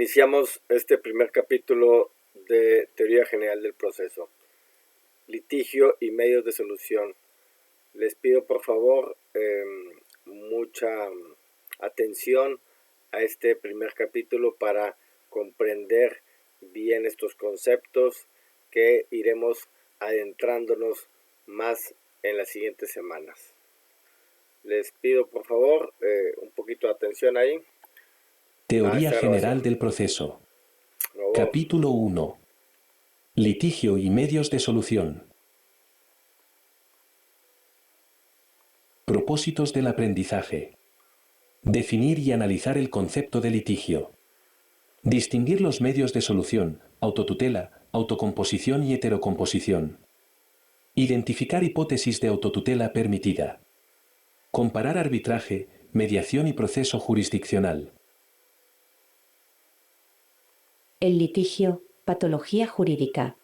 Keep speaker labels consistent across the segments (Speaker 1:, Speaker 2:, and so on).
Speaker 1: Iniciamos este primer capítulo de Teoría General del Proceso, litigio y medios de solución. Les pido por favor mucha atención a este primer capítulo para comprender bien estos conceptos que iremos adentrándonos más en las siguientes semanas. Les pido por favor un poquito de atención ahí.
Speaker 2: Teoría General del Proceso. Capítulo 1. Litigio y medios de solución. Propósitos del aprendizaje. Definir y analizar el concepto de litigio. Distinguir los medios de solución, autotutela, autocomposición y heterocomposición. Identificar hipótesis de autotutela permitida. Comparar arbitraje, mediación y proceso jurisdiccional.
Speaker 3: El litigio, patología jurídica.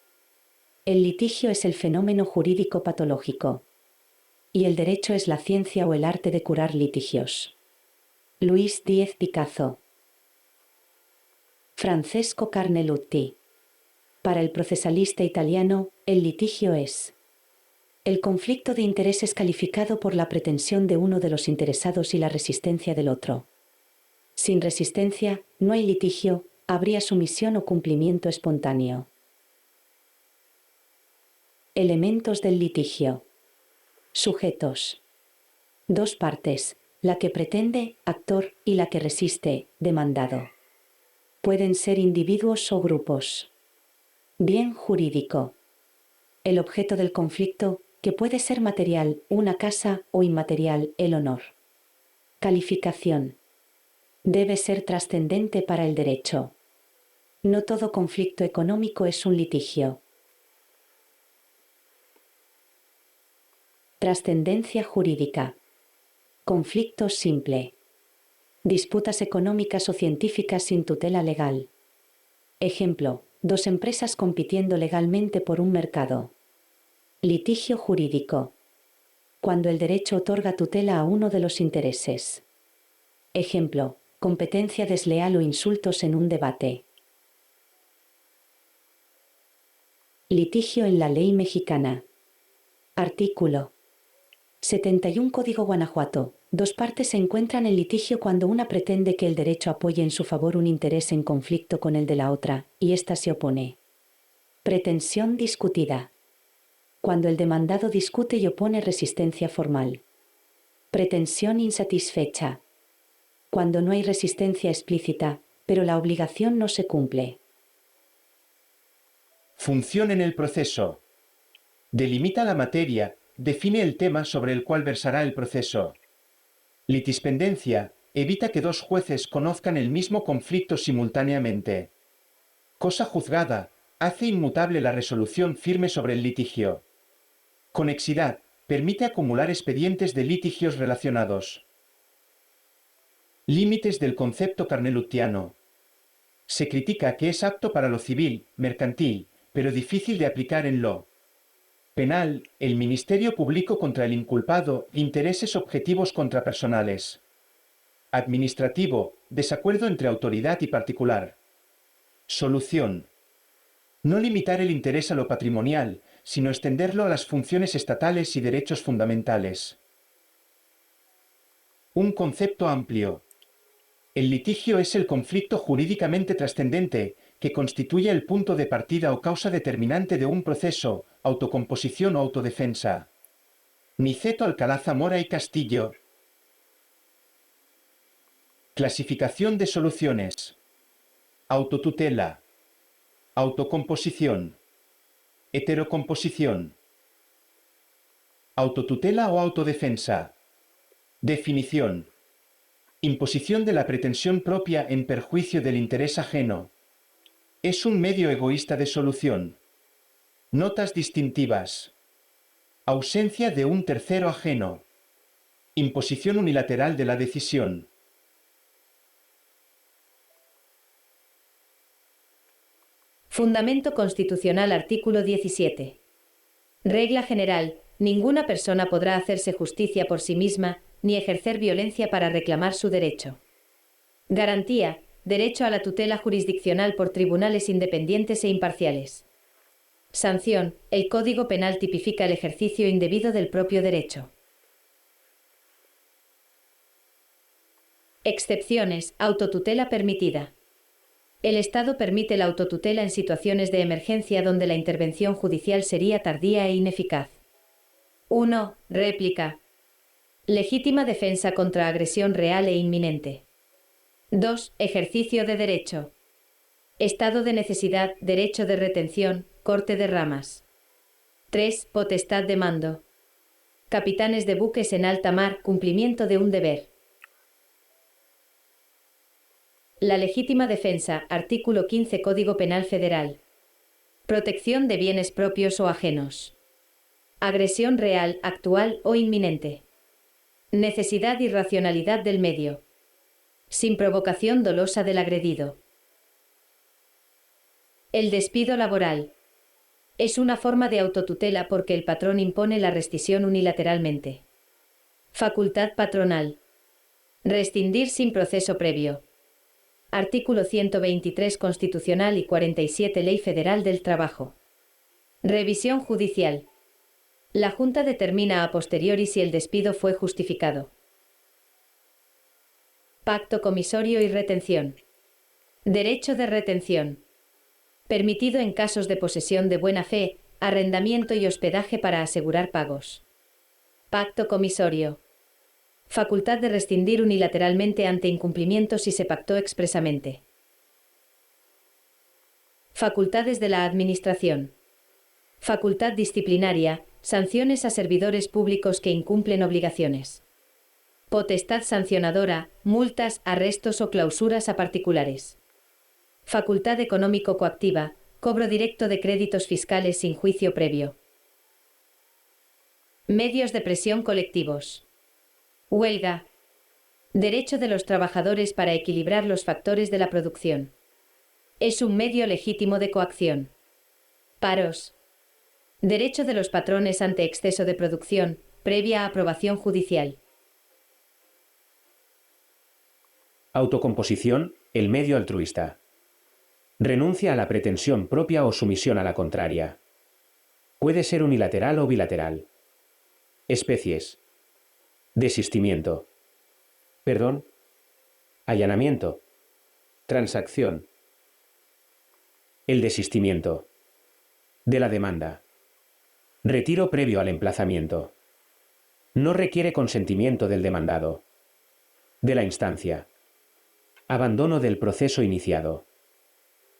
Speaker 3: El litigio es el fenómeno jurídico patológico. Y el derecho es la ciencia o el arte de curar litigios. Luis Díez Picazo. Francesco Carnelutti. Para el procesalista italiano, el litigio es el conflicto de intereses calificado por la pretensión de uno de los interesados y la resistencia del otro. Sin resistencia, no hay litigio, habría sumisión o cumplimiento espontáneo. Elementos del litigio. Sujetos. Dos partes, la que pretende, actor, y la que resiste, demandado. Pueden ser individuos o grupos. Bien jurídico. El objeto del conflicto, que puede ser material, una casa, o inmaterial, el honor. Calificación. Debe ser trascendente para el derecho. No todo conflicto económico es un litigio. Trascendencia jurídica. Conflicto simple. Disputas económicas o científicas sin tutela legal. Ejemplo, dos empresas compitiendo legalmente por un mercado. Litigio jurídico. Cuando el derecho otorga tutela a uno de los intereses. Ejemplo, competencia desleal o insultos en un debate. Litigio en la ley mexicana. Artículo 71 Código Guanajuato. Dos partes se encuentran en litigio cuando una pretende que el derecho apoye en su favor un interés en conflicto con el de la otra, y ésta se opone. Pretensión discutida. Cuando el demandado discute y opone resistencia formal. Pretensión insatisfecha. Cuando no hay resistencia explícita, pero la obligación no se cumple.
Speaker 4: Función en el proceso. Delimita la materia, define el tema sobre el cual versará el proceso. Litispendencia, evita que dos jueces conozcan el mismo conflicto simultáneamente. Cosa juzgada, hace inmutable la resolución firme sobre el litigio. Conexidad, permite acumular expedientes de litigios relacionados. Límites del concepto carnelutiano. Se critica que es apto para lo civil, mercantil, pero difícil de aplicar en lo penal, el Ministerio Público contra el inculpado, intereses objetivos contrapersonales. Administrativo, desacuerdo entre autoridad y particular. Solución. No limitar el interés a lo patrimonial, sino extenderlo a las funciones estatales y derechos fundamentales. Un concepto amplio. El litigio es el conflicto jurídicamente trascendente, que constituye el punto de partida o causa determinante de un proceso, autocomposición o autodefensa. Niceto Alcalá Zamora y Castillo. Clasificación de soluciones. Autotutela. Autocomposición. Heterocomposición. Autotutela o autodefensa. Definición. Imposición de la pretensión propia en perjuicio del interés ajeno. Es un medio egoísta de solución. Notas distintivas. Ausencia de un tercero ajeno. Imposición unilateral de la decisión.
Speaker 5: Fundamento Constitucional Artículo 17. Regla general. Ninguna persona podrá hacerse justicia por sí misma ni ejercer violencia para reclamar su derecho. Garantía. Derecho a la tutela jurisdiccional por tribunales independientes e imparciales. Sanción. El Código Penal tipifica el ejercicio indebido del propio derecho. Excepciones. Autotutela permitida. El Estado permite la autotutela en situaciones de emergencia donde la intervención judicial sería tardía e ineficaz. 1. Réplica. Legítima defensa contra agresión real e inminente. 2. Ejercicio de derecho. Estado de necesidad, derecho de retención, corte de ramas. 3. Potestad de mando. Capitanes de buques en alta mar, cumplimiento de un deber. La legítima defensa, artículo 15 Código Penal Federal. Protección de bienes propios o ajenos. Agresión real, actual o inminente. Necesidad y racionalidad del medio. Sin provocación dolosa del agredido. El despido laboral. Es una forma de autotutela porque el patrón impone la rescisión unilateralmente. Facultad patronal. Rescindir sin proceso previo. Artículo 123 Constitucional y 47 Ley Federal del Trabajo. Revisión judicial. La Junta determina a posteriori si el despido fue justificado. Pacto comisorio y retención. Derecho de retención. Permitido en casos de posesión de buena fe, arrendamiento y hospedaje para asegurar pagos. Pacto comisorio. Facultad de rescindir unilateralmente ante incumplimiento si se pactó expresamente. Facultades de la Administración. Facultad disciplinaria, sanciones a servidores públicos que incumplen obligaciones. Potestad sancionadora, multas, arrestos o clausuras a particulares. Facultad económico-coactiva, cobro directo de créditos fiscales sin juicio previo. Medios de presión colectivos. Huelga. Derecho de los trabajadores para equilibrar los factores de la producción. Es un medio legítimo de coacción. Paros. Derecho de los patrones ante exceso de producción, previa aprobación judicial.
Speaker 2: Autocomposición, el medio altruista. Renuncia a la pretensión propia o sumisión a la contraria. Puede ser unilateral o bilateral. Especies. Desistimiento. Perdón. Allanamiento. Transacción. El desistimiento. De la demanda. Retiro previo al emplazamiento. No requiere consentimiento del demandado. De la instancia. Abandono del proceso iniciado.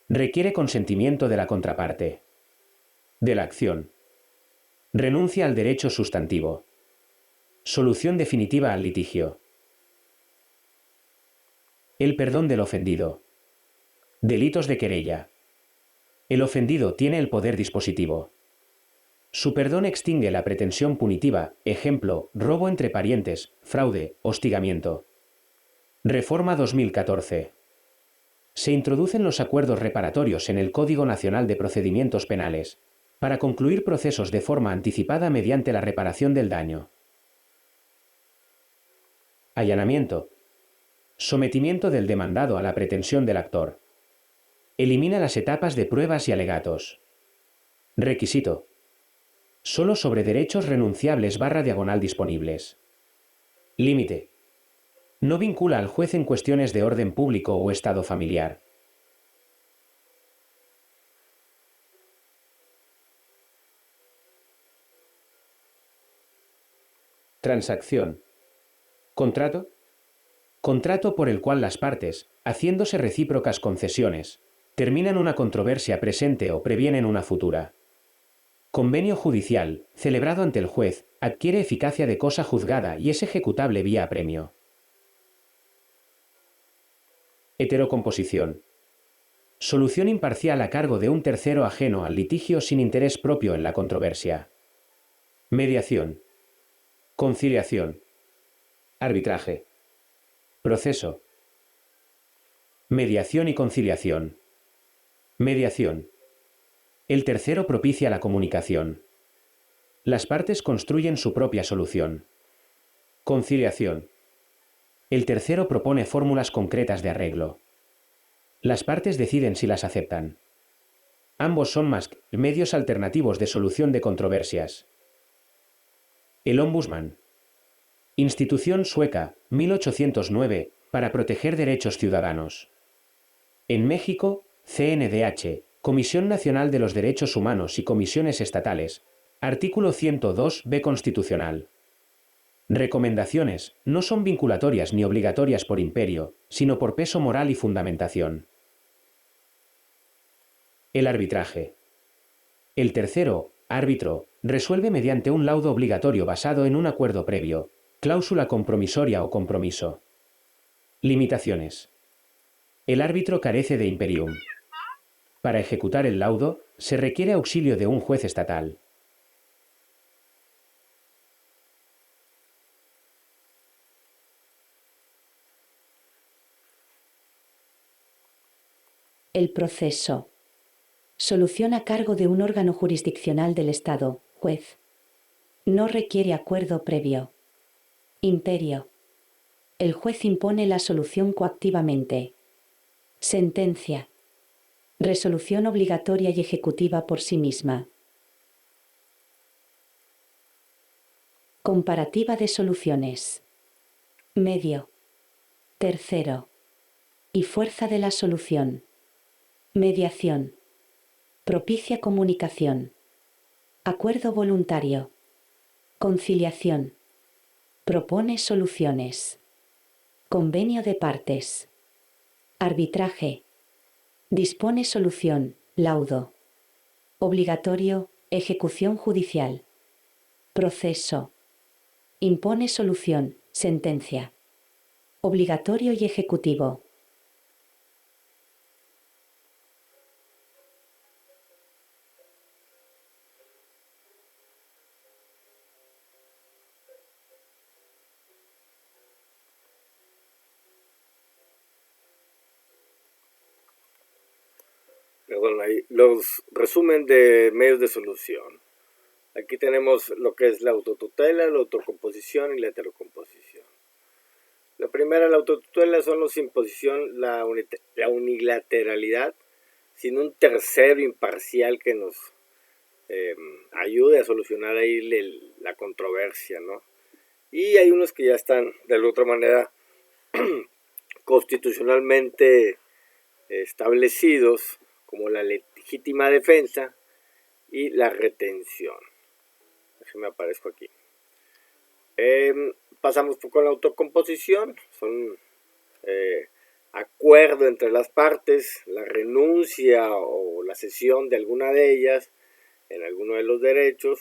Speaker 2: Requiere consentimiento de la contraparte. De la acción. Renuncia al derecho sustantivo. Solución definitiva al litigio. El perdón del ofendido. Delitos de querella. El ofendido tiene el poder dispositivo. Su perdón extingue la pretensión punitiva, ejemplo, robo entre parientes, fraude, hostigamiento. Reforma 2014. Se introducen los acuerdos reparatorios en el Código Nacional de Procedimientos Penales, para concluir procesos de forma anticipada mediante la reparación del daño. Allanamiento. Sometimiento del demandado a la pretensión del actor. Elimina las etapas de pruebas y alegatos. Requisito. Solo sobre derechos renunciables / disponibles. Límite. No vincula al juez en cuestiones de orden público o estado familiar. Transacción. Contrato. Contrato por el cual las partes, haciéndose recíprocas concesiones, terminan una controversia presente o previenen una futura. Convenio judicial, celebrado ante el juez, adquiere eficacia de cosa juzgada y es ejecutable vía apremio. Heterocomposición. Solución imparcial a cargo de un tercero ajeno al litigio sin interés propio en la controversia. Mediación. Conciliación. Arbitraje. Proceso. Mediación y conciliación. Mediación. El tercero propicia la comunicación. Las partes construyen su propia solución. Conciliación. El tercero propone fórmulas concretas de arreglo.
Speaker 6: Las partes deciden si las aceptan. Ambos son medios alternativos de solución de controversias. El Ombudsman. Institución sueca, 1809, para proteger derechos ciudadanos. En México, CNDH, Comisión Nacional de los Derechos Humanos y Comisiones Estatales, artículo 102b constitucional. Recomendaciones no son vinculatorias ni obligatorias por imperio, sino por peso moral y fundamentación. El arbitraje. El tercero, árbitro, resuelve mediante un laudo obligatorio basado en un acuerdo previo, cláusula compromisoria o compromiso. Limitaciones. El árbitro carece de imperium. Para ejecutar el laudo, se requiere auxilio de un juez estatal.
Speaker 3: El proceso. Solución a cargo de un órgano jurisdiccional del Estado, juez. No requiere acuerdo previo. Imperio. El juez impone la solución coactivamente. Sentencia. Resolución obligatoria y ejecutiva por sí misma. Comparativa de soluciones. Medio. Tercero. Y fuerza de la solución. Mediación. Propicia comunicación. Acuerdo voluntario. Conciliación. Propone soluciones. Convenio de partes. Arbitraje. Dispone solución, laudo. Obligatorio, ejecución judicial. Proceso. Impone solución, sentencia. Obligatorio y ejecutivo.
Speaker 1: Perdón, ahí los resumen de medios de solución. Aquí tenemos lo que es la autotutela, la autocomposición y la heterocomposición. La primera, la autotutela, son los imposición, la unilateralidad, sin un tercero imparcial que nos ayude a solucionar ahí la controversia, ¿no? Y hay unos que ya están de la otra manera constitucionalmente establecidos, como la legítima defensa y la retención. Déjenme aparezco aquí. Pasamos con la autocomposición. Son acuerdo entre las partes, la renuncia o la cesión de alguna de ellas en alguno de los derechos,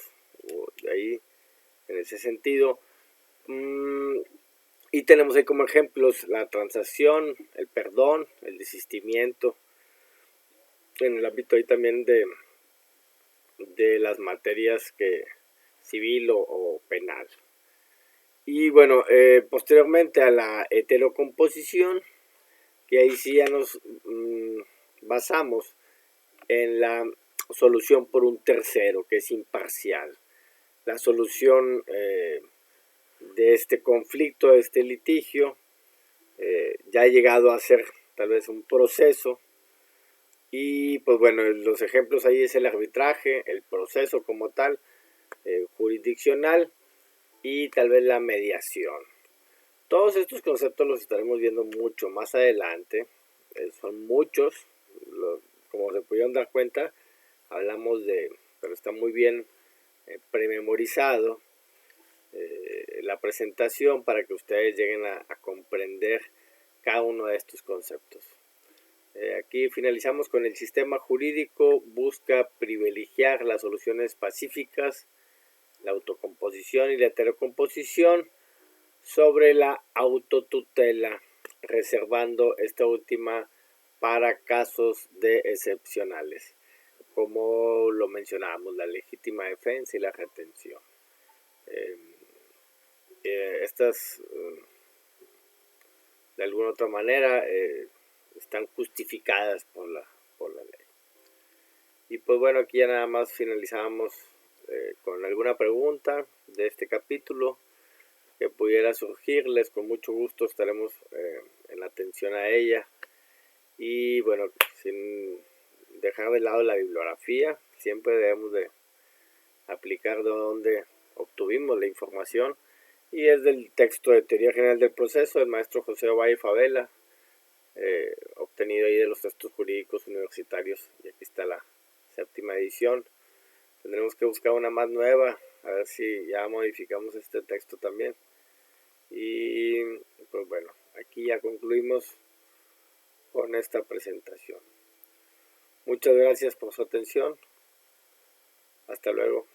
Speaker 1: o de ahí en ese sentido. Y tenemos ahí como ejemplos la transacción, el perdón, el desistimiento, en el ámbito ahí también de las materias civil o penal. Y bueno, posteriormente a la heterocomposición, que ahí sí ya nos basamos en la solución por un tercero, que es imparcial. La solución de este conflicto, de este litigio, ya ha llegado a ser tal vez un proceso. Y pues bueno, los ejemplos ahí es el arbitraje, el proceso como tal, jurisdiccional y tal vez la mediación. Todos estos conceptos los estaremos viendo mucho más adelante, son muchos, como se pudieron dar cuenta, hablamos pero está muy bien prememorizado la presentación para que ustedes lleguen a comprender cada uno de estos conceptos. Aquí finalizamos con el sistema jurídico, busca privilegiar las soluciones pacíficas, la autocomposición y la heterocomposición sobre la autotutela, reservando esta última para casos excepcionales, como lo mencionábamos, la legítima defensa y la retención. Estas, de alguna otra manera, están justificadas por la ley. Y pues bueno, aquí ya nada más finalizamos con alguna pregunta de este capítulo que pudiera surgirles. Con mucho gusto estaremos en atención a ella. Y bueno, sin dejar de lado la bibliografía, siempre debemos de aplicar de donde obtuvimos la información, y es del texto de Teoría General del Proceso del maestro José Ovalle Favela, obtenido ahí de los textos jurídicos universitarios, y aquí está la 7ª edición. Tendremos que buscar una más nueva, a ver si ya modificamos este texto también. Y pues bueno, aquí ya concluimos con esta presentación. Muchas gracias por su atención. Hasta luego.